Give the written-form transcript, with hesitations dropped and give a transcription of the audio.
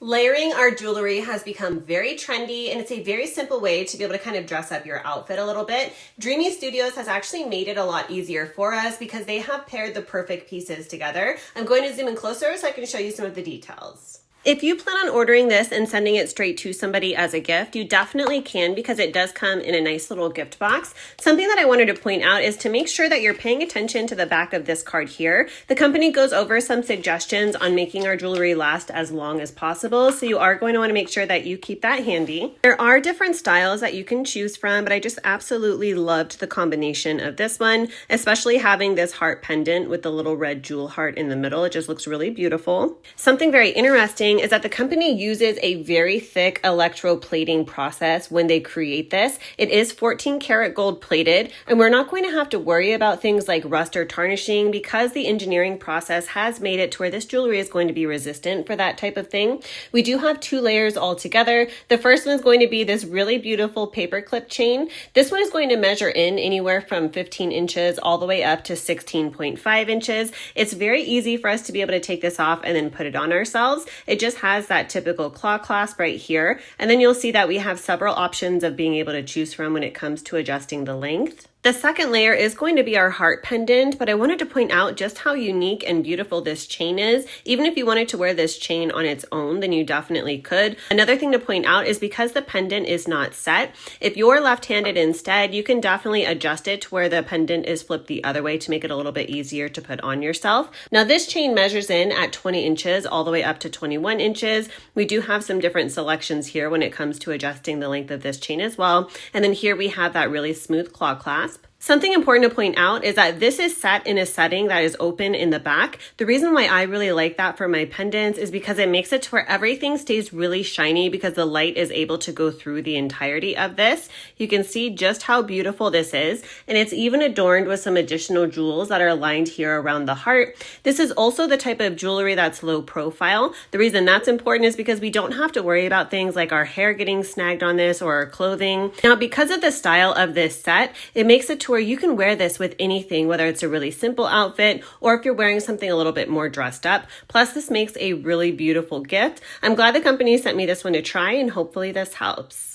Layering our jewelry has become very trendy, and it's a very simple way to be able to kind of dress up your outfit a little bit. Dreamy Studios has actually made it a lot easier for us because they have paired the perfect pieces together. I'm going to zoom in closer so I can show you some of the details. If you plan on ordering this and sending it straight to somebody as a gift, you definitely can because it does come in a nice little gift box. Something that I wanted to point out is to make sure that you're paying attention to the back of this card here. The company goes over some suggestions on making our jewelry last as long as possible, so you are going to want to make sure that you keep that handy. There are different styles that you can choose from, but I just absolutely loved the combination of this one, especially having this heart pendant with the little red jewel heart in the middle. It just looks really beautiful. Something very interesting is that the company uses a very thick electroplating process when they create this. It is 14 karat gold plated, and we're not going to have to worry about things like rust or tarnishing because the engineering process has made it to where this jewelry is going to be resistant for that type of thing. We do have 2 layers all together. The first one is going to be this really beautiful paperclip chain. This one is going to measure in anywhere from 15 inches all the way up to 16.5 inches. It's very easy for us to be able to take this off and then put it on ourselves. It just has that typical claw clasp right here. And then you'll see that we have several options of being able to choose from when it comes to adjusting the length. The second layer is going to be our heart pendant, but I wanted to point out just how unique and beautiful this chain is. Even if you wanted to wear this chain on its own, then you definitely could. Another thing to point out is because the pendant is not set, if you're left-handed instead, you can definitely adjust it to where the pendant is flipped the other way to make it a little bit easier to put on yourself. Now this chain measures in at 20 inches all the way up to 21 inches. We do have some different selections here when it comes to adjusting the length of this chain as well. And then here we have that really smooth claw clasp. Something important to point out is that this is set in a setting that is open in the back. The reason why I really like that for my pendants is because it makes it to where everything stays really shiny because the light is able to go through the entirety of this. You can see just how beautiful this is, and it's even adorned with some additional jewels that are aligned here around the heart. This is also the type of jewelry that's low profile. The reason that's important is because we don't have to worry about things like our hair getting snagged on this or our clothing. Now, because of the style of this set, it makes it to where you can wear this with anything, whether it's a really simple outfit or if you're wearing something a little bit more dressed up. Plus, this makes a really beautiful gift. I'm glad the company sent me this one to try, and hopefully this helps.